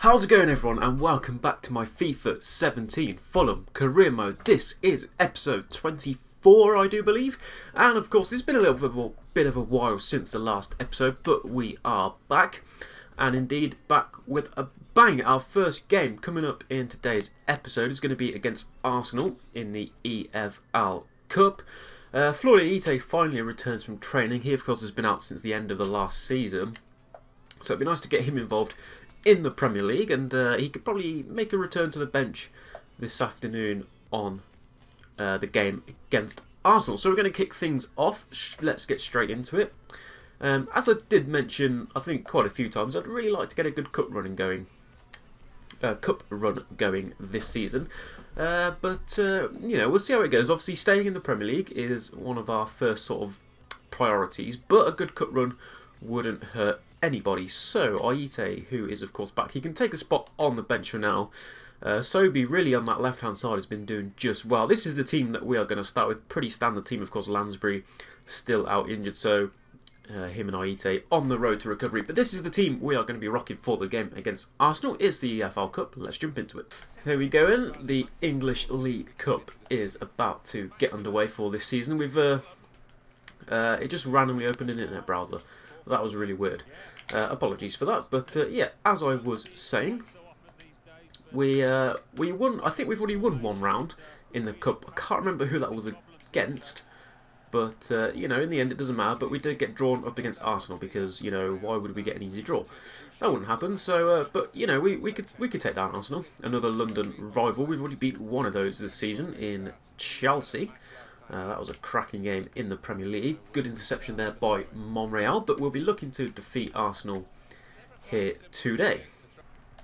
How's it going, everyone, and welcome back to my FIFA 17 Fulham career mode. This is episode 24, I do believe, and of course it's been a little bit of a while since the last episode, but we are back, and indeed back with a bang. Our first game coming up in today's episode is going to be against Arsenal in the EFL Cup. Florian finally returns from training. He of course has been out since the end of the last season, so it'd be nice to get him involved in the Premier League, and he could probably make a return to the bench this afternoon on the game against Arsenal. So we're going to kick things off. Let's get straight into it. As I did mention, I think quite a few times, I'd really like to get a good cup run going this season. But you know, we'll see how it goes. Obviously, staying in the Premier League is one of our first sort of priorities, but a good cup run wouldn't hurt anybody. So Aite, who is of course back, he can take a spot on the bench for now. Sobi really on that left hand side has been doing just well. This is the team that we are going to start with. Pretty standard team, of course. Lansbury still out injured, so him and Aite on the road to recovery. But this is the team we are going to be rocking for the game against Arsenal. It's the EFL Cup. Let's jump into it. There we go. In the English League Cup is about to get underway for this season. We've it just randomly opened an internet browser. That was really weird. Apologies for that, but yeah, as I was saying, we won. I think we've already won one round in the cup. I can't remember who that was against, but you know, in the end it doesn't matter. But we did get drawn up against Arsenal because, you know, why would we get an easy draw? That wouldn't happen. So, but you know, we could take down Arsenal, another London rival. We've already beat one of those this season in Chelsea. That was a cracking game in the Premier League. Good interception there by Monreal, but we'll be looking to defeat Arsenal here today.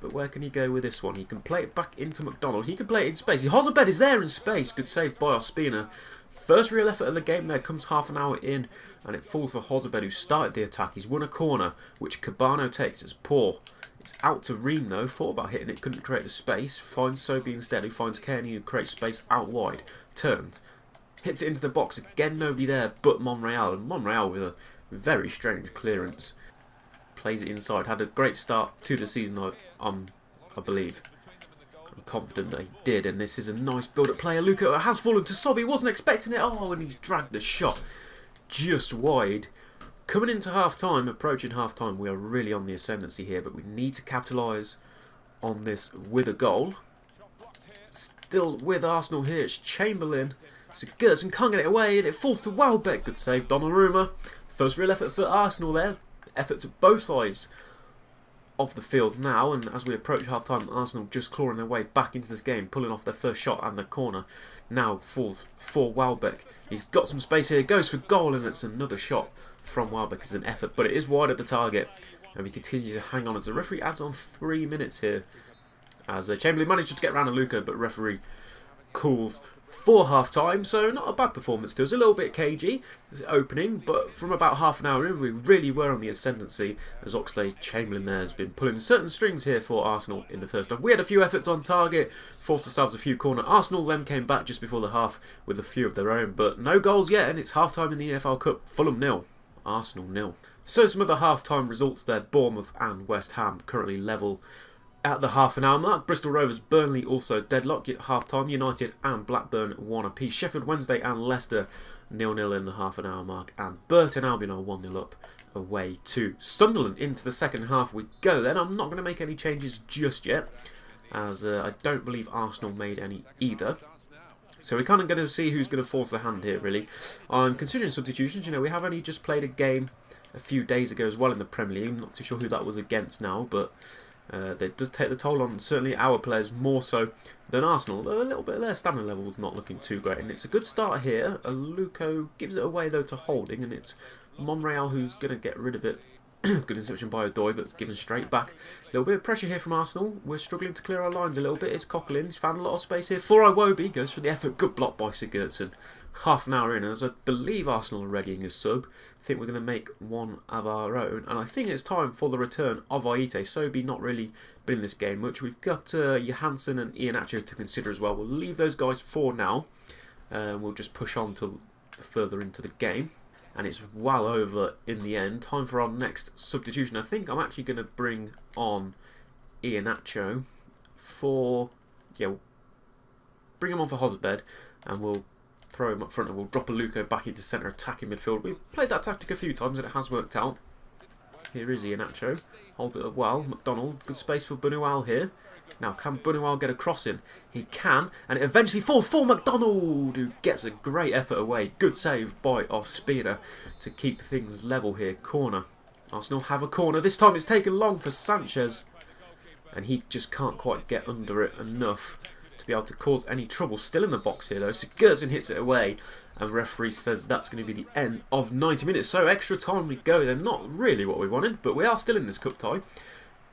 But where can he go with this one? He can play it back into McDonald. He can play it in space. Hozabed is there in space. Good save by Ospina. First real effort of the game there, comes half an hour in, and it falls for Hozabed, who started the attack. He's won a corner, which Cabano takes. It's poor. It's out to Ream though. Thought about hitting it, couldn't create the space. Finds Sobi instead, who finds Kearney, who creates space out wide. Turns. Hits it into the box, again nobody there but Monreal, and Monreal with a very strange clearance. Plays it inside, had a great start to the season, I believe. I'm confident that he did, and this is a nice build-up player. Luca has fallen to Sobi, wasn't expecting it, oh, and he's dragged the shot just wide. Coming into half-time, approaching half-time, we are really on the ascendancy here, but we need to capitalise on this with a goal. Still with Arsenal here, it's Chamberlain. So Gerson can't get it away, and it falls to Welbeck. Good save, Donnarumma. First real effort for Arsenal there. Efforts at both sides of the field now, and as we approach half-time, Arsenal just clawing their way back into this game, pulling off their first shot, and the corner now falls for Welbeck. He's got some space here, goes for goal, and it's another shot from Welbeck as an effort, but it is wide at the target, and we continue to hang on as the referee adds on 3 minutes here, as Chamberlain manages to get around to Luca, but referee calls for half-time, so not a bad performance to us. A little bit cagey opening, but from about half an hour in, we really were on the ascendancy, as Oxlade-Chamberlain there has been pulling certain strings here for Arsenal in the first half. We had a few efforts on target, forced ourselves a few corner. Arsenal then came back just before the half with a few of their own, but no goals yet, and it's half-time in the EFL Cup. Fulham 0, Arsenal 0. So some other half-time results there. Bournemouth and West Ham currently level at the half an hour mark. Bristol Rovers, Burnley also deadlocked at half time. United and Blackburn 1 apiece. Sheffield Wednesday and Leicester 0-0 in the half an hour mark. And Burton Albion are 1-0 up away to Sunderland. Into the second half we go then. I'm not going to make any changes just yet, as I don't believe Arsenal made any either. So we're kind of going to see who's going to force the hand here, really. I'm considering substitutions. You know, we have only just played a game a few days ago as well in the Premier League. I'm not too sure who that was against now, but that does take the toll on certainly our players more so than Arsenal. A little bit of their stamina level is not looking too great, and it's a good start here. Luco gives it away though to Holding, and it's Monreal who's going to get rid of it. Good interception by Odoi, but given straight back. A little bit of pressure here from Arsenal. We're struggling to clear our lines a little bit. It's Coquelin. He's found a lot of space here. For Iwobi goes for the effort. Good block by Sigurdsson. Half an hour in, as I believe Arsenal are readying a sub. I think we're going to make one of our own, and I think it's time for the return of Aite. Sobi not really been in this game much. We've got Johansson and Iheanacho to consider as well. We'll leave those guys for now. We'll just push on to further into the game. and it's well over in the end. Time for our next substitution. I think I'm actually going to bring on Iheanacho for, yeah, we'll bring him on for Hosbed, and we'll throw him up front, and we'll drop Aluko back into centre attacking midfield. We've played that tactic a few times and it has worked out. Here is Iheanacho, holds it up well. McDonald, good space for Bunual here. Now, can Bunual get a cross in? He can, and it eventually falls for McDonald, who gets a great effort away. Good save by Ospina to keep things level here. Corner. Arsenal have a corner. This time it's taken long for Sanchez, and he just can't quite get under it enough to be able to cause any trouble. Still in the box here, though. Sigurdsson hits it away, and the referee says that's going to be the end of 90 minutes. So extra time we go. They're not really what we wanted, but we are still in this cup tie.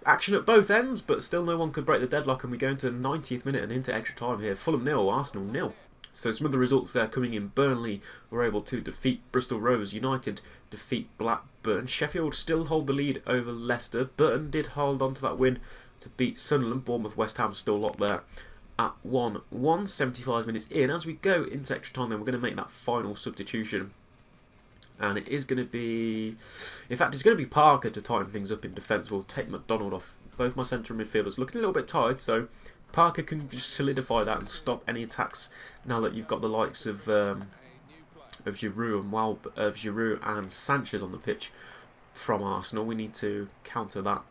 Action at both ends, but still no one could break the deadlock, and we go into the 90th minute and into extra time here. Fulham 0, Arsenal 0. So some of the results there coming in. Burnley were able to defeat Bristol Rovers. United defeat Blackburn. Sheffield still hold the lead over Leicester. Burton did hold on to that win to beat Sunderland. Bournemouth, West Ham still locked there at 1-1. 75 minutes in. As we go into extra time, then we're going to make that final substitution. And it is going to be... In fact, it's going to be Parker to tighten things up in defence. We'll take McDonald off. Both my centre midfielders looking a little bit tired, so Parker can just solidify that and stop any attacks now that you've got the likes of Giroud and Sanchez on the pitch from Arsenal. We need to counter that,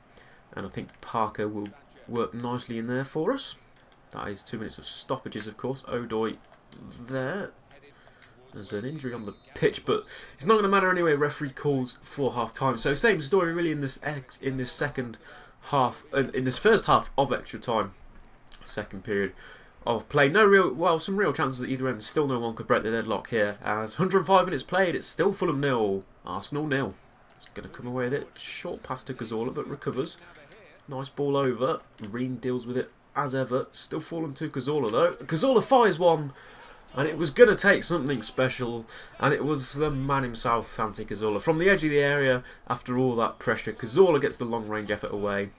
and I think Parker will work nicely in there for us. That is 2 minutes of stoppages, of course. Odoi there. There's an injury on the pitch, but it's not going to matter anyway. Referee calls for half time. So same story really in this second half, in this first half of extra time, second period of play. Some real chances at either end. Still no one could break the deadlock here. As 105 minutes played, it's still Fulham 0, Arsenal 0. It's going to come away with it. Short pass to Cazorla, but recovers. Nice ball over. Reen deals with it as ever. Still falling to Cazorla though. Cazorla fires one. And it was going to take something special, and it was the man himself, Santi Cazorla. From the edge of the area, after all that pressure, Cazorla gets the long-range effort away,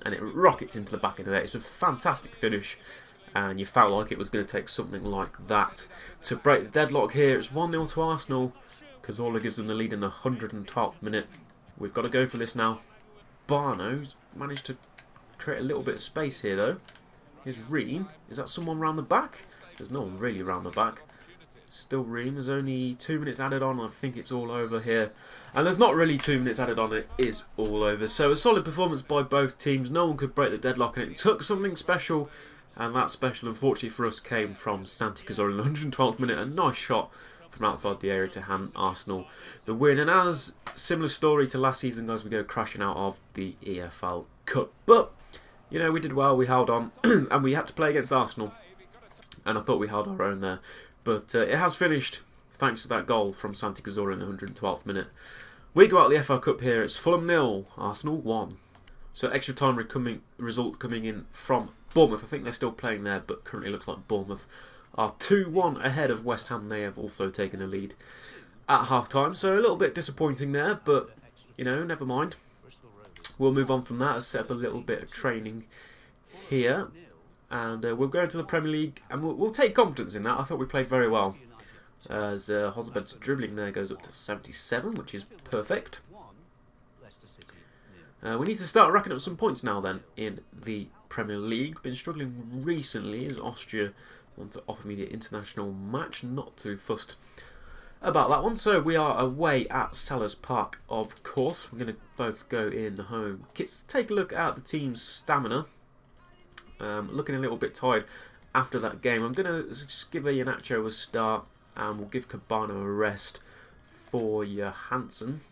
and it rockets into the back of the net. It's a fantastic finish, and you felt like it was going to take something like that to break the deadlock here. It's 1-0 to Arsenal. Cazorla gives them the lead in the 112th minute. We've got to go for this now. Barno's managed to create a little bit of space here, though. Here's Reen. Is that someone round the back? There's no one really round the back. Still Ream. There's only 2 minutes added on. I think it's all over here. And there's not really 2 minutes added on. It is all over. So a solid performance by both teams. No one could break the deadlock, and it took something special. And that special, unfortunately for us, came from Santi Cazorla in the 112th minute. A nice shot from outside the area to hand Arsenal the win. And as similar story to last season, guys, we go crashing out of the EFL Cup. But, you know, we did well. We held on. And we had to play against Arsenal. And I thought we held our own there. But it has finished thanks to that goal from Santi Cazorla in the 112th minute. We go out the FA Cup here. It's Fulham 0, Arsenal 1. So extra time result coming in from Bournemouth. I think they're still playing there, but currently looks like Bournemouth are 2-1 ahead of West Ham. They have also taken the lead at half-time. So a little bit disappointing there, but, you know, never mind. We'll move on from that. I'll set up a little bit of training here. And we'll go into the Premier League, and we'll take confidence in that. I thought we played very well. As Hosbed's dribbling there goes up to 77, which is perfect. We need to start racking up some points now then in the Premier League. Been struggling recently as Austria want to offer me the international match. Not too fussed about that one. So we are away at Selhurst Park, of course. We're going to both go in the home kits. Take a look at the team's stamina. Looking a little bit tired after that game. I'm going to just give Iheanacho a start, and we'll give Cabano a rest for Johansson.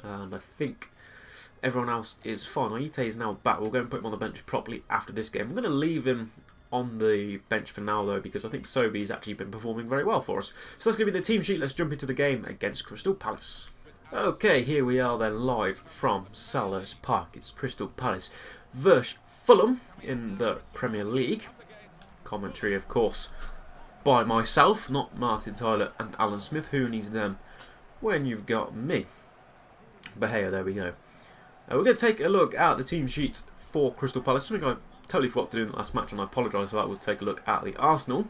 And I think everyone else is fine. Aite is now back. We'll go and put him on the bench properly after this game. I'm going to leave him on the bench for now, though, because I think Sobi's actually been performing very well for us. So that's going to be the team sheet. Let's jump into the game against Crystal Palace. Okay, here we are then live from Selhurst Park. It's Crystal Palace versus Fulham in the Premier League. Commentary, of course, by myself, not Martin Tyler and Alan Smith. Who needs them when you've got me? But hey, there we go. We're going to take a look at the team sheet for Crystal Palace. Something I totally forgot to do in the last match, and I apologise for that, was take a look at the Arsenal.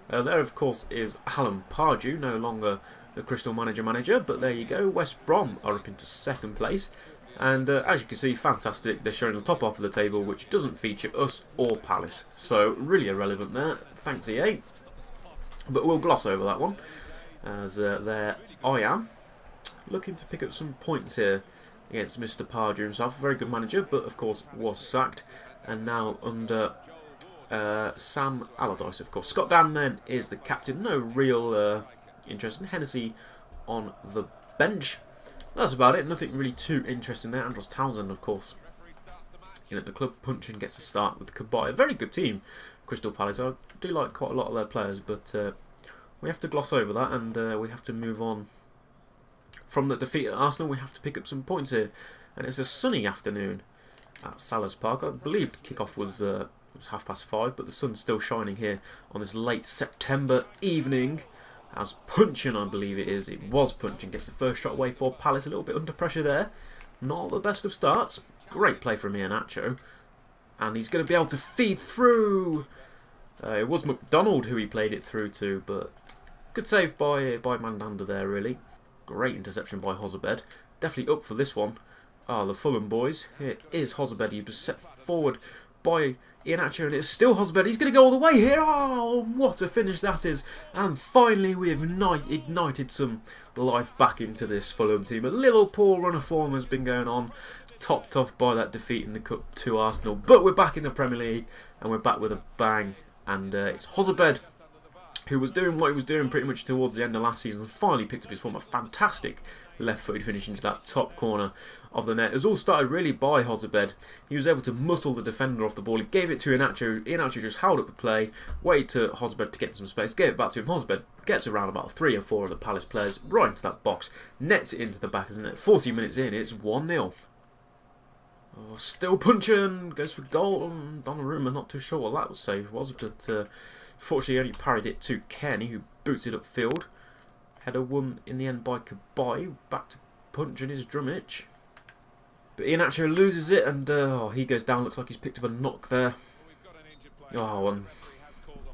There, of course, is Alan Pardew, no longer the Crystal manager, but there you go. West Brom are up into second place. And as you can see, fantastic. They're showing the top half of the table, which doesn't feature us or Palace. So really irrelevant there. Thanks, EA. But we'll gloss over that one, as there I am, looking to pick up some points here against Mr. Pardew himself. A very good manager, but of course was sacked. And now under Sam Allardyce, of course. Scott Dan then is the captain. No real interest in Hennessy on the bench. That's about it. Nothing really too interesting there. Andros Townsend, of course, in at the club. Puncheon gets a start with Kabay. A very good team, Crystal Palace. I do like quite a lot of their players, but we have to gloss over that, and we have to move on from the defeat at Arsenal. We have to pick up some points here, and it's a sunny afternoon at Sellers Park. I believe the kickoff was it was 5:30, but the sun's still shining here on this late September evening. As Puncheon, I believe it was Puncheon, gets the first shot away for Palace. A little bit under pressure there. Not the best of starts. Great play from Iheanacho. And he's going to be able to feed through. It was McDonald who he played it through to, but good save by Mandanda there, really. Great interception by Hozabed. Definitely up for this one. The Fulham boys. Here is Hozabed. He was set forward by Iheanacho, and it's still Hozabed. He's going to go all the way here. Oh, what a finish that is. And finally we have ignited some life back into this Fulham team. A little poor run of form has been going on, topped off by that defeat in the Cup to Arsenal. But we're back in the Premier League, and we're back with a bang. And it's Hozabed, who was doing what he was doing pretty much towards the end of last season, finally picked up his form. A fantastic left-footed finish into that top corner of the net. It was all started really by Hozabed. He was able to muscle the defender off the ball. He gave it to Iheanacho. Iheanacho just held up the play, waited to Hozabed to get some space, gave it back to him. Hozabed gets around about 3 or 4 of the Palace players right into that box, nets it into the back of the net. 40 minutes in, it's 1-0. Oh, still Puncheon goes for goal. Donnarumma, not too sure what that save was, but fortunately only parried it to Kenny, who boots it upfield. Header won in the end by Kabay. Back to Puncheon is Drummich. But Iheanacho loses it, and he goes down. Looks like he's picked up a knock there. And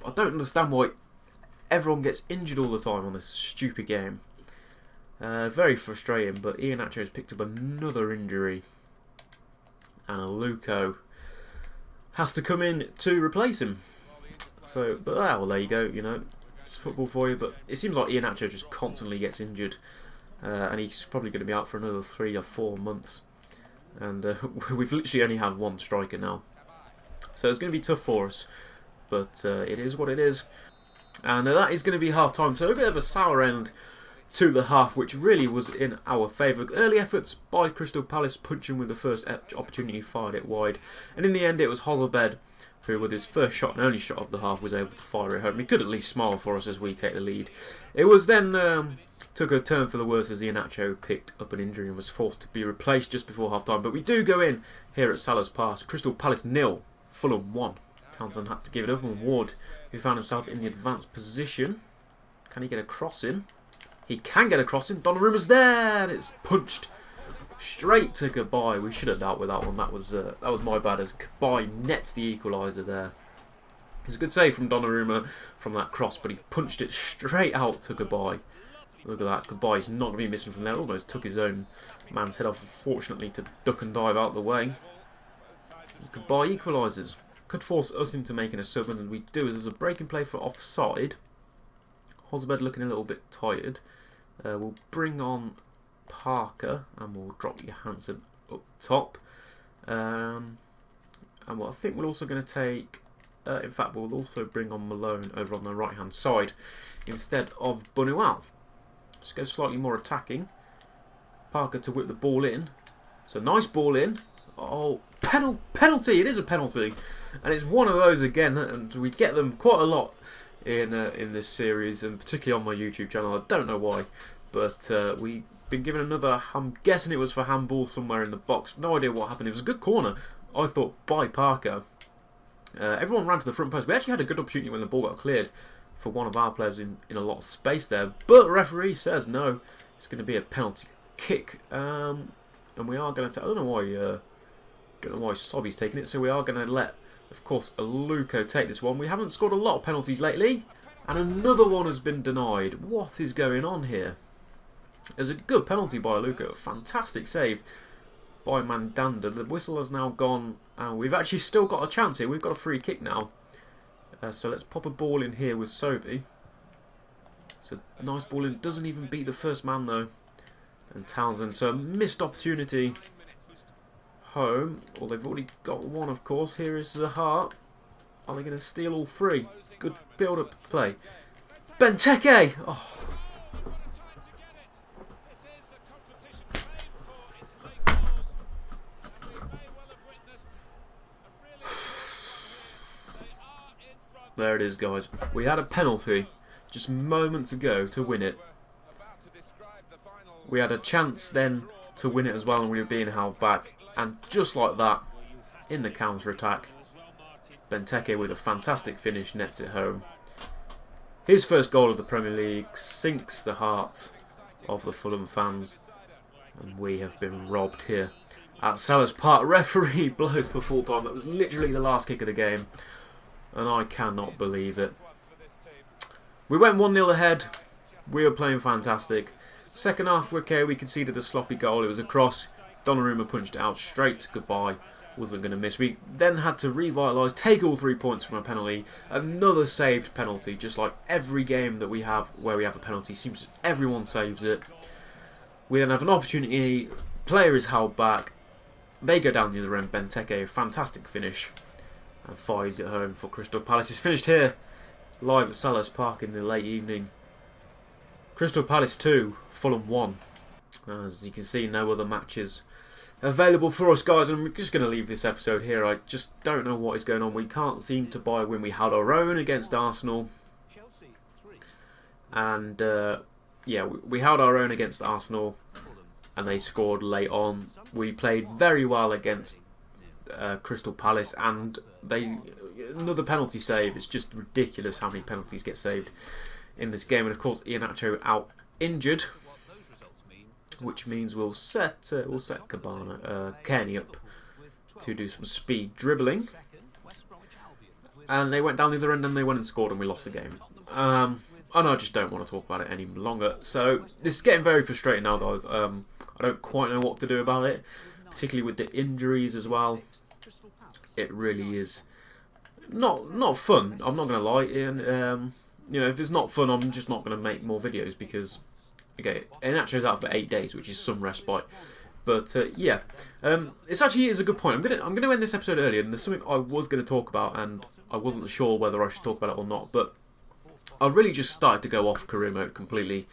I don't understand why everyone gets injured all the time on this stupid game. Very frustrating, but Iheanacho has picked up another injury. And Aluko has to come in to replace him. So, but well, there you go. You know, it's football for you. But it seems like Iheanacho just constantly gets injured, and he's probably going to be out for another 3 or 4 months. And we've literally only had one striker now, so it's going to be tough for us. But it is what it is, and that is going to be half time. So a bit of a sour end to the half, which really was in our favour. Early efforts by Crystal Palace, Puncheon with the first opportunity, fired it wide, and in the end it was Hozabed who, with his first shot and only shot of the half, was able to fire it home. He could at least smile for us as we take the lead. It was then took a turn for the worse as Iheanacho picked up an injury and was forced to be replaced just before half time. But we do go in here at Sellers Park. Crystal Palace 0, Fulham 1. Townsend had to give it up, and Ward, who found himself in the advanced position. Can he get a cross in? He can get a cross in. Donnarumma's there, and it's punched straight to Kabay. We should have dealt with that one. That was my bad, as Kabay nets the equaliser there. It's a good save from Donnarumma from that cross, but he punched it straight out to Kabay. Look at that. Kabay's not going to be missing from there. Almost took his own man's head off, fortunately, to duck and dive out the way. Kabay equalises. Could force us into making a sub, and we do. There's a breaking play for offside. Hozabed looking a little bit tired. We'll bring on Parker, and we'll drop Johansson up top. And what I think we're also going to take... in fact, we'll also bring on Malone over on the right-hand side instead of Bunuel. Just go slightly more attacking. Parker to whip the ball in. So nice ball in. Oh, penalty! It is a penalty, and it's one of those again. And we get them quite a lot in this series, and particularly on my YouTube channel. I don't know why, but we've been given another. I'm guessing it was for handball somewhere in the box. No idea what happened. It was a good corner, I thought, by Parker. Everyone ran to the front post. We actually had a good opportunity when the ball got cleared for one of our players in a lot of space there, but the referee says no, it's going to be a penalty kick, and we are going to. I don't know why Sobby's taking it, so we are going to let, of course, Aluko take this one. We haven't scored a lot of penalties lately, and another one has been denied. What is going on here? There's a good penalty by Aluko, a fantastic save by Mandanda. The whistle has now gone, and we've actually still got a chance here. We've got a free kick now. So let's pop a ball in here with Sobey. It's a nice ball in. Doesn't even beat the first man though. And Townsend. So a missed opportunity. Home. Well, they've already got one, of course. Here is Zaha. Are they going to steal all three? Good build-up play. Benteke! Oh. There it is, guys. We had a penalty just moments ago to win it. We had a chance then to win it as well, and we were being held back. And just like that, in the counter-attack, Benteke with a fantastic finish nets it home. His first goal of the Premier League sinks the hearts of the Fulham fans, and we have been robbed here at Selhurst Park. Referee blows for full time. That was literally the last kick of the game, and I cannot believe it. We went 1-0 ahead. We were playing fantastic. Second half, okay, we conceded a sloppy goal. It was a cross. Donnarumma punched it out straight. Goodbye. Wasn't going to miss. We then had to revitalise, take all 3 points from a penalty. Another saved penalty, just like every game that we have where we have a penalty. Seems everyone saves it. We then have an opportunity. Player is held back. They go down the other end. Benteke, fantastic finish. And fires it home for Crystal Palace. It's finished here, live at Selhurst Park in the late evening. Crystal Palace 2, Fulham 1. As you can see, no other matches available for us, guys, and we're just going to leave this episode here. I just don't know what is going on. We can't seem to buy a win. We held our own against Arsenal, and yeah, we held our own against Arsenal, and they scored late on. We played very well against Crystal Palace, and another penalty save. It's just ridiculous how many penalties get saved in this game, and of course Iheanacho out injured, which means we'll set Kearney up to do some speed dribbling. And they went down the other end and they went and scored and we lost the game. And I just don't want to talk about it any longer. So this is getting very frustrating now, guys. I don't quite know what to do about it, particularly with the injuries as well. It really is not fun. I'm not going to lie. And you know, if it's not fun, I'm just not going to make more videos because, okay, Iheanacho's out for 8 days, which is some respite. But yeah, it actually is a good point. I'm gonna end this episode earlier, and there's something I was going to talk about, and I wasn't sure whether I should talk about it or not. But I really just started to go off career mode completely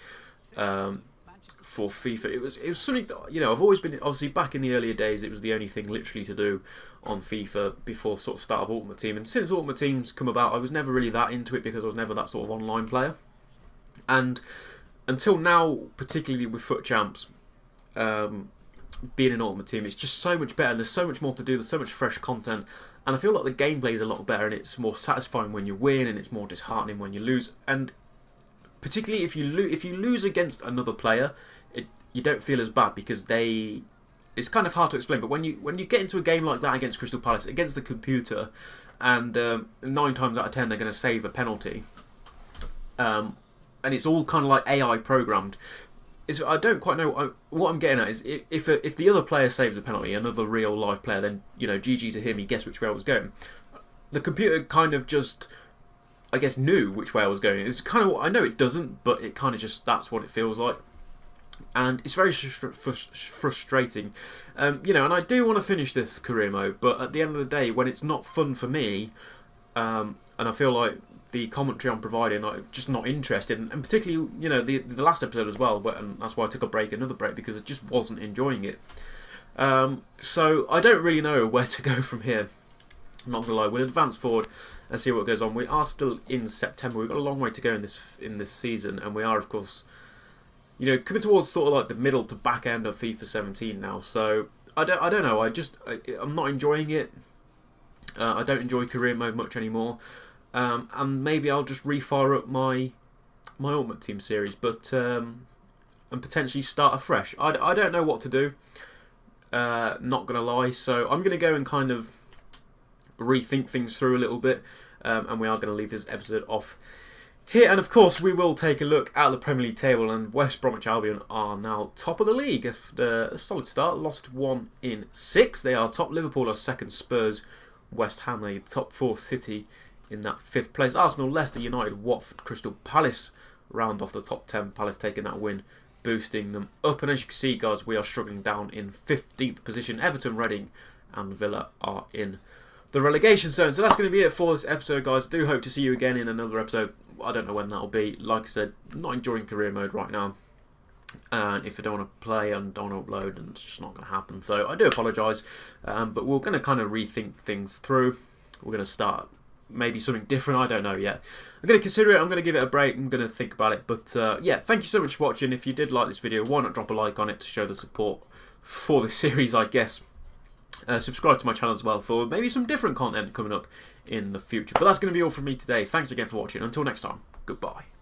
for FIFA. It was something that, you know, I've always been, obviously back in the earlier days, it was the only thing literally to do on FIFA before sort of start of Ultimate Team. And since Ultimate Team's come about, I was never really that into it because I was never that sort of online player. And until now, particularly with Foot Champs, being an Ultimate Team, it's just so much better. There's so much more to do. There's so much fresh content, and I feel like the gameplay is a lot better, and it's more satisfying when you win, and it's more disheartening when you lose. And particularly if you lose against another player, you don't feel as bad because it's kind of hard to explain. But when you get into a game like that against Crystal Palace, against the computer, and 9 times out of 10 they're going to save a penalty. And it's all kind of like AI programmed. I don't quite know what I'm getting at. Is if the other player saves a penalty, another real life player, then, you know, GG to him. He guessed which way I was going. The computer kind of just, I guess, knew which way I was going. It's kind of what I know. It doesn't, but it kind of just, that's what it feels like, and it's very frustrating. You know, and I do want to finish this career mode, but at the end of the day, when it's not fun for me, and I feel like the commentary I'm providing, I'm just not interested, and particularly, you know, the last episode as well, and that's why I took another break, because I just wasn't enjoying it. So I don't really know where to go from here. I'm not gonna lie. We'll advance forward and see what goes on. We are still in September. We've got a long way to go in this season, and we are, of course, you know, coming towards sort of like the middle to back end of FIFA 17 now. So I don't know. I'm not enjoying it. I don't enjoy career mode much anymore. And maybe I'll just refire up my Ultimate Team series, but and potentially start afresh. I don't know what to do. Not gonna lie. So I'm gonna go and kind of rethink things through a little bit, and we are gonna leave this episode off here. And of course, we will take a look at the Premier League table, and West Bromwich Albion are now top of the league after a solid start, lost 1 in 6. They are top. Liverpool are second, Spurs, West Ham, the top 4. City in that 5th place. Arsenal, Leicester United, Watford, Crystal Palace round off the top 10. Palace taking that win, boosting them up. And as you can see, guys, we are struggling down in 15th position. Everton, Reading and Villa are in the relegation zone. So that's going to be it for this episode, guys. Do hope to see you again in another episode. I don't know when that'll be. Like I said, not enjoying career mode right now. And if I don't want to play and don't want to upload, then it's just not going to happen. So I do apologise. But we're going to kind of rethink things through. We're going to start maybe something different. I don't know yet. I'm going to consider it. I'm going to give it a break. I'm going to think about it. But yeah, thank you so much for watching. If you did like this video, why not drop a like on it to show the support for the series, I guess. Subscribe to my channel as well for maybe some different content coming up in the future. But that's going to be all from me today. Thanks again for watching. Until next time, goodbye.